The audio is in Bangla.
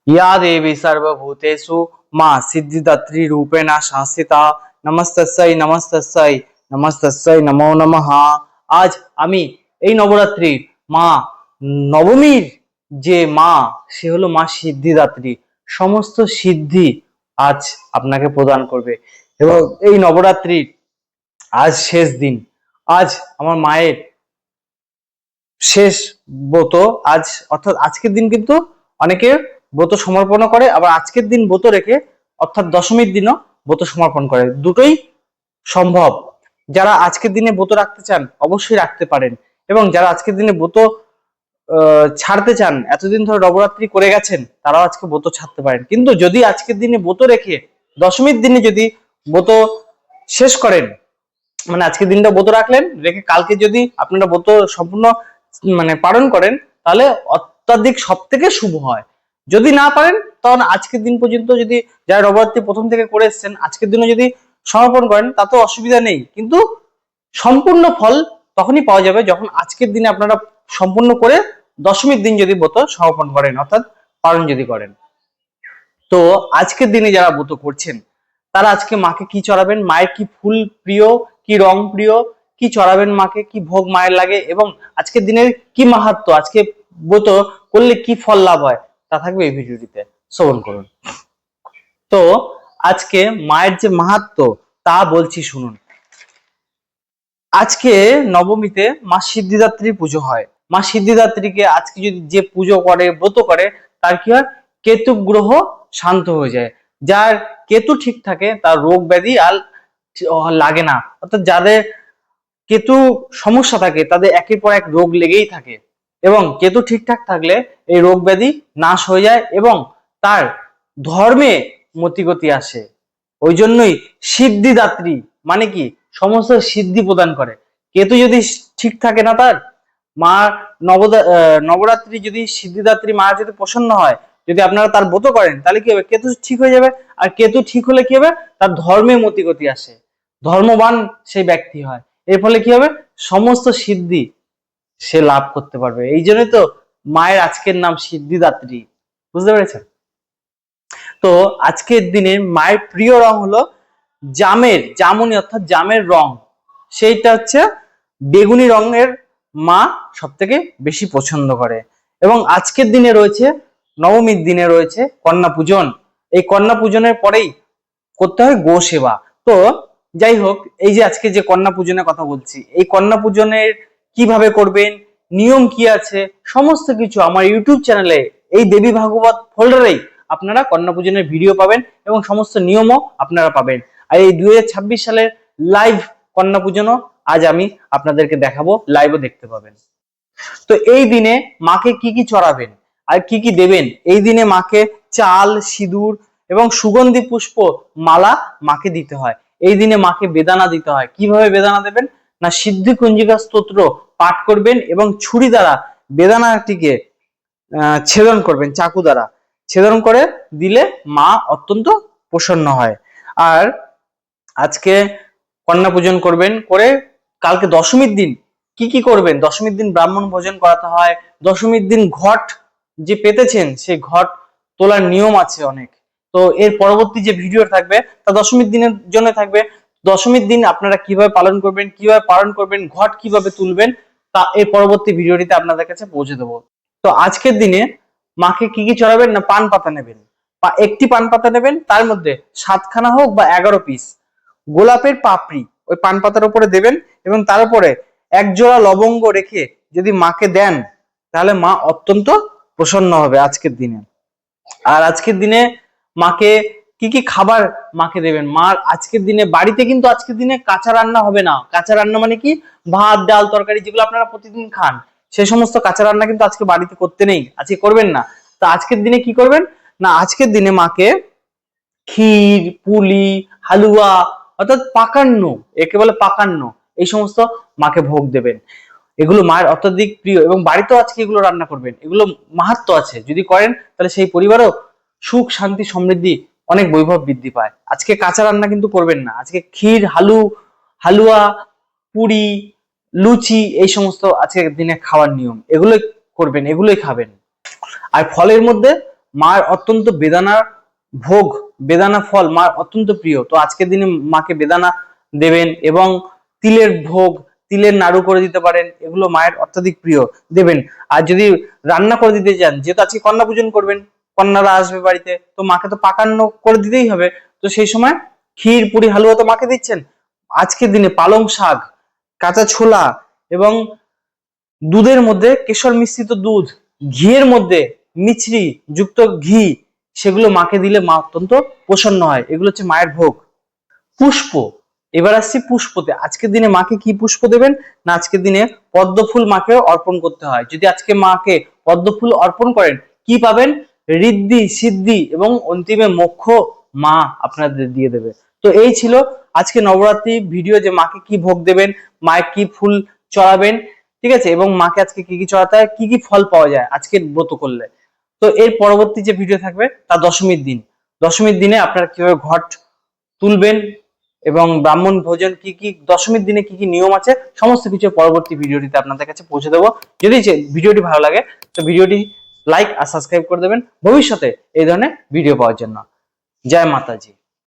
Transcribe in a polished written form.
या देवी सर्वभूतेषु मां सिद्धिदात्री रूपेण शासिता नमस्तस्यै नमस्तस्यै नमस्तस्यै नमो नमः। আজ আমি এই নবরাত্রির মা নবমীর যে মা সে হলো মা সিদ্ধিদাত্রী। সমস্ত সিদ্ধি আজ আপনাকে প্রদান করবে এবং এই নবরাত্রির আজ শেষ দিন। আজ আমার মায়ের শেষ ব্রত আজ, অর্থাৎ আজকের দিন কিন্তু অনেকে ব্রত সমর্পণ করে, আবার আজকের দিন ব্রত রেখে অর্থাৎ দশমীর দিনও ব্রত সমর্পণ করে। দুটোই সম্ভব। যারা আজকের দিনে ব্রত রাখতে চান অবশ্যই রাখতে পারেন, এবং যারা আজকের দিনে ব্রত ছাড়তে চান, এতদিন ধরে নবরাত্রি করে গেছেন, তারাও আজকে ব্রত ছাড়তে পারেন। কিন্তু যদি আজকের দিনে ব্রত রেখে দশমীর দিনে যদি ব্রত শেষ করেন, মানে আজকের দিনটা ব্রত রাখলেন, রেখে কালকে যদি আপনারা ব্রত সম্পূর্ণ পালন করেন, তাহলে অত্যাধিক সব থেকে শুভ হয়। যদি না পারেন তখন আজকের দিন পর্যন্ত, যদি যারা নবরাত্রি প্রথম থেকে করে এসছেন, আজকের দিনে যদি সমর্পণ করেন তাতে অসুবিধা নেই, কিন্তু সম্পূর্ণ ফল তখনই পাওয়া যাবে যখন আজকের দিনে আপনারা সম্পূর্ণ করে দশমীর দিন যদি ব্রত সমর্পণ করেন, অর্থাৎ পালন যদি করেন। তো আজকের দিনে যারা ব্রত করছেন তারা আজকে মাকে কি চড়াবেন, মায়ের কি ফুল প্রিয়, কি রং প্রিয়, কি চড়াবেন মাকে, কি ভোগ মায়ের লাগে, এবং আজকের দিনের কি মাহাত্ম্য, আজকে ব্রত করলে কি ফল লাভ হয়, তা থাকবে এই ভিডিওটিতে, শ্রবণ করুন। তো আজকে মায়ের যে মাহাত্ম্য তা বলছি শুনুন। আজকে নবমীতে মা সিদ্ধিদাত্রীর পুজো হয়। মা সিদ্ধিদাত্রীকে আজকে যদি যে পুজো করে, ব্রত করে, তার কি হয়, কেতু গ্রহ শান্ত হয়ে যায়। যার কেতু ঠিক থাকে তার রোগ ব্যাধি আর লাগে না। অর্থাৎ যাদের কেতু সমস্যা থাকে তাদের একের পর এক রোগ লেগেই থাকে, এবং কেতু ঠিকঠাক থাকলে এই রোগ ব্যাধি নাশ হয়ে যায় এবং তার ধর্মে মতিগতি আসে। ওই জন্যই সিদ্ধিদাত্রী মানে কি, সমস্ত সিদ্ধি প্রদান করে। কেতু যদি ঠিক থাকে না তার, মা নবরাত্রি যদি সিদ্ধিদাত্রী মা যদি প্রসন্ন হয়, যদি আপনারা তার ব্রত করেন, তাহলে কি হবে, কেতু ঠিক হয়ে যাবে। আর কেতু ঠিক হলে কি হবে, তার ধর্মে মতিগতি আসে, ধর্মবান সেই ব্যক্তি হয়। এর ফলে কি হবে, সমস্ত সিদ্ধি সে লাভ করতে পারবে। এই জন্যই তো মায়ের আজকের নাম সিদ্ধিদাত্রী। বুঝতে পেরেছেন? তো আজকের দিনে মায়ের প্রিয় রং হলো জামুনি, অর্থাৎ জামের রং, সেইটা হচ্ছে বেগুনি রঙের মা সব থেকে বেশি পছন্দ করে। এবং আজকের দিনে রয়েছে, নবমীর দিনে রয়েছে কন্যা পূজন। এই কন্যা পূজনের পরেই করতে হয় গো সেবা। তো যাই হোক, এই যে আজকে যে কন্যা পূজনের কথা বলছি, এই কন্যা পূজনের কিভাবে করবেন, নিয়ম কি আছে, সমস্ত কিছু আমার ইউটিউব চ্যানেলে এই দেবী ভাগবত ফোল্ডারেই আপনারা কন্যা পূজনের ভিডিও পাবেন এবং সমস্ত নিয়মও আপনারা পাবেন। আর এই 2026 সালের লাইভ কন্যা পূজনও আজ আমি আপনাদেরকে দেখাবো, লাইভও দেখতে পাবেন। তো এই দিনে মাকে কি কি চড়াবেন আর কি কি দেবেন, এই দিনে মাকে চাল, সিঁদুর এবং সুগন্ধি পুষ্প মালা মাকে দিতে হয়। এই দিনে মাকে বেদানা দিতে হয়। কিভাবে বেদানা দেবেন না, সিদ্ধি কুঞ্জিকা স্তোত্র পাঠ করবেন এবং ছুরি দ্বারা বেদানাটিকে ছেদন করবেন, চাকু দ্বারা ছেদন করে দিলে মা অত্যন্ত প্রসন্ন হয়। আর আজকে কন্যা পূজন করবেন, করে কালকে দশমীর দিন কি কি করবেন, দশমীর দিন ব্রাহ্মণ ভোজন করাতে হয়। দশমীর দিন ঘট যে পেতেছেন সেই ঘট তোলার নিয়ম আছে অনেক। তো এর পরবর্তী যে ভিডিও থাকবে তা দশমীর দিনের জন্য থাকবে। দশমীর দিন আপনারা কিভাবে পালন করবেন, ঘট কিভাবে তুলবেন, তা এর পরবর্তী ভিডিওটিতে আপনাদের কাছে পৌঁছে দেবো। তো আজকের দিনে মাকে কি কি চড়াবেন না, পান পাতা নেবেন, একটি পান পাতা নেবেন, তার মধ্যে 7খানা হোক বা 11 পিস গোলাপের পাপড়ি ওই পান পাতার উপরে দেবেন, এবং তার উপরে এক জোড়া লবঙ্গ রেখে যদি মাকে দেন, তাহলে মা অত্যন্ত প্রসন্ন হবে আজকের দিনে। আর আজকের দিনে মাকে কি কি খাবার মাকে দেবেন, মার আজকের দিনে বাড়িতে কিন্তু আজকের দিনে কাঁচা রান্না হবে না। কাঁচা রান্না মানে কি, ভাত ডাল তরকারি যেগুলো আপনারা প্রতিদিন খান, সেই সমস্ত কাঁচা রান্না কিন্তু আজকে বাড়িতে করতে নেই, আজকে করবেন না। তো আজকের দিনে কি করবেন না, আজকের দিনে মাকে ক্ষীর, পুলি, হালুয়া, অর্থাৎ পাকান্ন, একে বলে পাকান্ন, এই সমস্ত মাকে ভোগ দেবেন। এগুলো মায়ের অত্যধিক প্রিয়, এবং বাড়িতেও আজকে এগুলো রান্না করবেন। এগুলো মাহাত্ম্য আছে, যদি করেন তাহলে সেই পরিবারও সুখ শান্তি সমৃদ্ধি অনেক বৈভব বৃদ্ধি পায়। আজকে কাঁচা রান্না কিন্তু করবেন না। আজকে ক্ষীর, হালুয়া, পুরি, লুচি, এই সমস্ত আজকের দিনে খাওয়ার নিয়ম, এগুলোই করবেন, এগুলোই খাবেন। আর ফলের মধ্যে মায়ের অত্যন্ত ভোগ বেদানা ফল মার অত্যন্ত প্রিয়। তো আজকের দিনে মাকে বেদানা দেবেন এবং তিলের ভোগ, তিলের নাড়ু করে দিতে পারেন, এগুলো মায়ের অত্যাধিক প্রিয়, দেবেন। আর যদি রান্না করে দিতে চান, যেহেতু আজকে কন্যা পূজন করবেন, কন্যারা আসবে বাড়িতে, তো মাকে তো পাকান্ন করে দিতেই হবে, তো সেই সময় ক্ষীর পুরি হালুয়া তো মাকে দিচ্ছেন, আজকের দিনে পালং শাক, কাঁচা ছোলা এবং দুধের মধ্যে কেশর মিশ্রিত দুধ, ঘিয়ের মধ্যে মিছরি যুক্ত ঘি, সেগুলো মাকে দিলে মা অত্যন্ত প্রসন্ন হয়। এগুলো হচ্ছে মায়ের ভোগ। পুষ্প, এবার আসছি পুষ্পতে। আজকের দিনে মাকে কি পুষ্প দেবেন না, আজকের দিনে পদ্ম ফুল মাকে অর্পণ করতে হয়। যদি আজকে মাকে পদ্ম ফুল অর্পণ করেন, কি পাবেন? ঋদ্ধি সিদ্ধি এবং অন্তিমে মোক্ষ মা আপনাদের দিয়ে দেবে। তো এই ছিল আজকে নবরাত্রি ভিডিও, যে মাকে কি ভোগ দেবেন, মাকে কি ফুল চড়াবেন, ঠিক আছে, এবং মাকে আজকে কি কি চড়াতে হয়, কি কি ফল পাওয়া যায় আজকের ব্রত করলে। তো এর পরবর্তী যে ভিডিও থাকবে তা দশমীর দিন। দশমীর দিনে আপনারা কিভাবে ঘট তুলবেন এবং ব্রাহ্মণ ভোজন কি কি, দশমীর দিনে কি কি নিয়ম আছে, সমস্ত কিছু পরবর্তী ভিডিওটিতে আপনাদের কাছে পৌঁছে দেবো। যদি ভিডিওটি ভালো লাগে তো ভিডিওটি লাইক আর সাবস্ক্রাইব করে দেবেন ভবিষ্যতে এই ধরনের ভিডিও পাওয়ার জন্য। জয় মাতাজি।